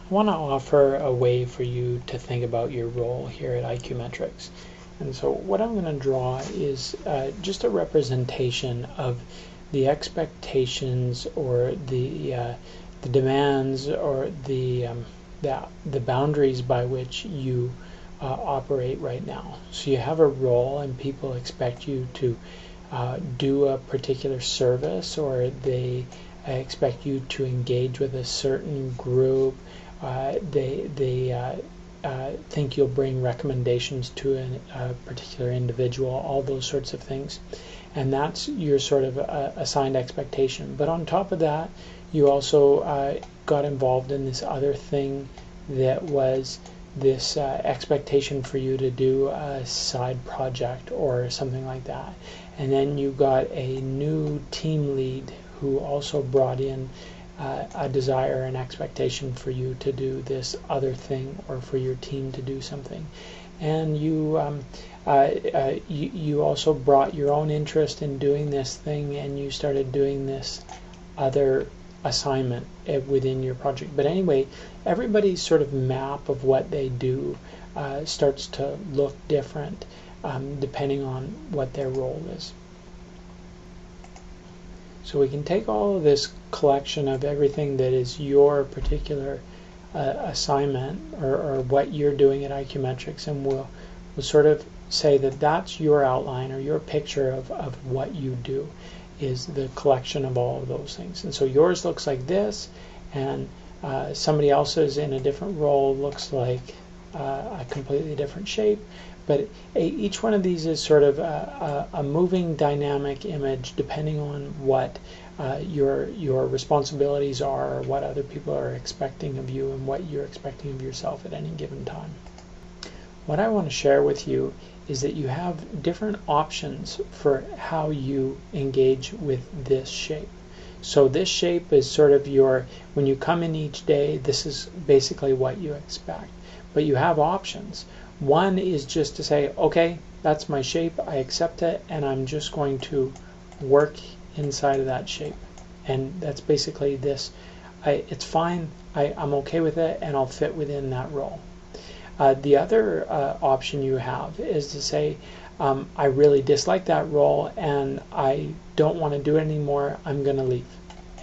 I want to offer a way for you to think about your role here at IQmetrix. And so what I'm going to draw is just a representation of the expectations or the demands or the boundaries by which you operate right now. So you have a role and people expect you to do a particular service, or they expect you to engage with a certain group. They think you'll bring recommendations to a particular individual, all those sorts of things. And that's your sort of assigned expectation. But on top of that, you also got involved in this other thing that was this expectation for you to do a side project or something like that. And then you got a new team lead who also brought in a desire and expectation for you to do this other thing, or for your team to do something. And you also brought your own interest in doing this thing, and you started doing this other assignment within your project. But anyway, everybody's sort of map of what they do starts to look different depending on what their role is. So we can take all of this collection of everything that is your particular assignment, or what you're doing at IQmetrix, and we'll sort of say that that's your outline or your picture of what you do, is the collection of all of those things. And so yours looks like this, and somebody else's in a different role looks like a completely different shape. But each one of these is sort of a moving dynamic image depending on what your responsibilities are, or what other people are expecting of you, and what you're expecting of yourself at any given time. What I want to share with you is that you have different options for how you engage with this shape. So this shape is sort of when you come in each day, this is basically what you expect. But you have options. One is just to say, okay, that's my shape, I accept it, and I'm just going to work inside of that shape. And that's basically this. It's fine, I'm okay with it, and I'll fit within that role. The other option you have is to say, I really dislike that role and I don't want to do it anymore, I'm going to leave.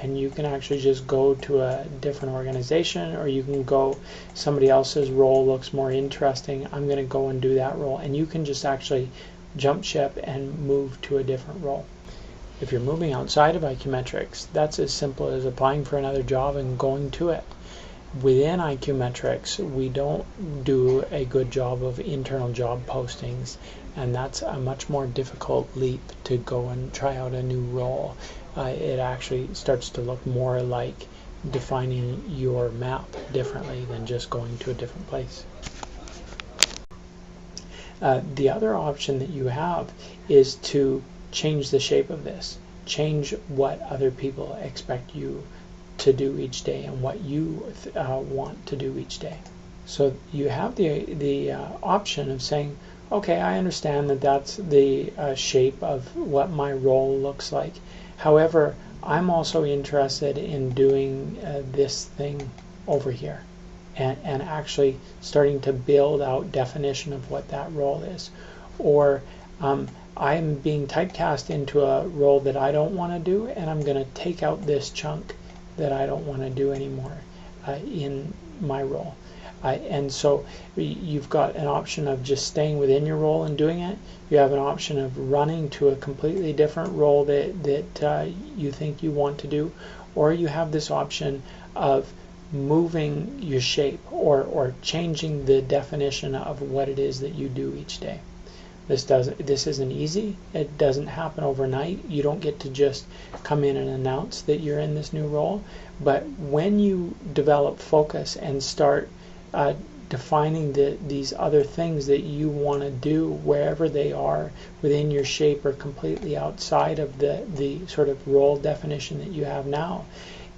And you can actually just go to a different organization, or you can go, somebody else's role looks more interesting, I'm going to go and do that role. And you can just actually jump ship and move to a different role. If you're moving outside of IQmetrix, that's as simple as applying for another job and going to it. Within IQmetrix, we don't do a good job of internal job postings, and that's a much more difficult leap to go and try out a new role. It actually starts to look more like defining your map differently than just going to a different place. The other option that you have is to change the shape of this, change what other people expect you to do each day and what you want to do each day. So you have the option of saying, okay, I understand that that's the shape of what my role looks like. However, I'm also interested in doing this thing over here, and actually starting to build out definition of what that role is. Or I'm being typecast into a role that I don't want to do, and I'm going to take out this chunk that I don't want to do anymore in my role. And so you've got an option of just staying within your role and doing it. You have an option of running to a completely different role that you think you want to do, or you have this option of moving your shape or changing the definition of what it is that you do each day. This isn't easy. It doesn't happen overnight. You don't get to just come in and announce that you're in this new role. But when you develop focus and start defining these other things that you want to do, wherever they are within your shape or completely outside of the sort of role definition that you have now,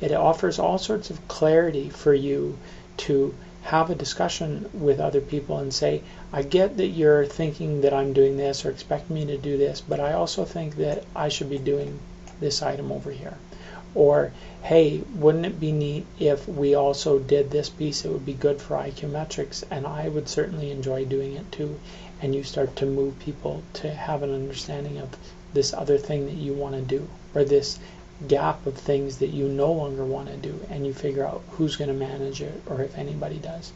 it offers all sorts of clarity for you to have a discussion with other people and say, I get that you're thinking that I'm doing this or expect me to do this, but I also think that I should be doing this item over here. or hey, wouldn't it be neat if we also did this piece? It would be good for iQmetrics, and I would certainly enjoy doing it too. And you start to move people to have an understanding of this other thing that you want to do, or this gap of things that you no longer want to do, and you figure out who's going to manage it, or if anybody does.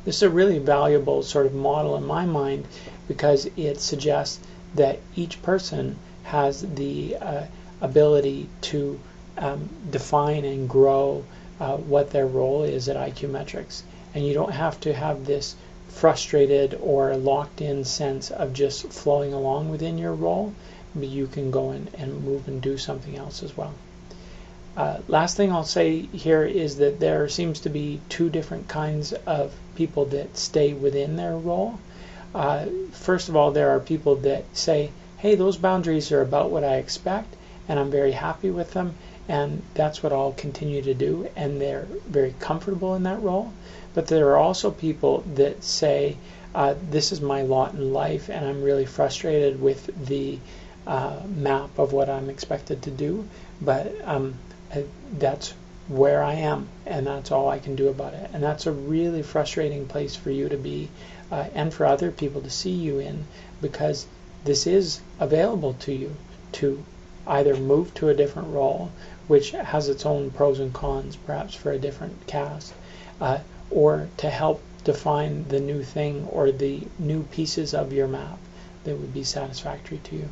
This is a really valuable sort of model in my mind, because it suggests that each person has the ability to define and grow what their role is at iQmetrics, and you don't have to have this frustrated or locked in sense of just flowing along within your role, but you can go in and move and do something else as well. Last thing I'll say here is that there seems to be two different kinds of people that stay within their role. First of all, there are people that say, hey, those boundaries are about what I expect, and I'm very happy with them, and that's what I'll continue to do, and they're very comfortable in that role. But there are also people that say, this is my lot in life, and I'm really frustrated with the map of what I'm expected to do, but that's where I am, and that's all I can do about it. And that's a really frustrating place for you to be, and for other people to see you in, because this is available to you to either move to a different role, which has its own pros and cons, perhaps for a different cast, or to help define the new thing or the new pieces of your map that would be satisfactory to you.